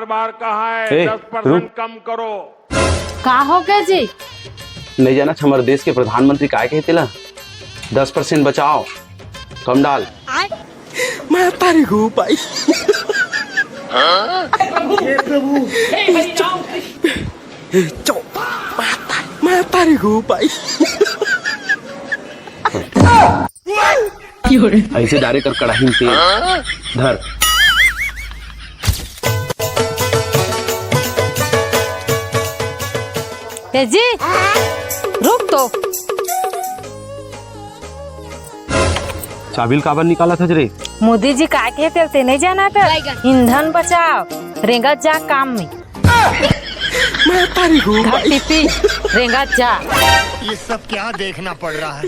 बार बार कहा है ए, 10% कम करो। का हो गया जी? नहीं जाना हमारे देश के प्रधानमंत्री काय कहते ला 10% बचाओ कम डाल। मैं तारी को भाई मैं तारी को भाई ऐसे डारे कर कढ़ाई में तेल धर। जी रुक तो। चाबिल काबर निकाला था रे? मोदी जी का कहते थे नहीं जाना था ईंधन बचाओ रेंगत जा काम में। मैं तारी को घर टिपी रेंगत जा। ये सब क्या देखना पड़ रहा है।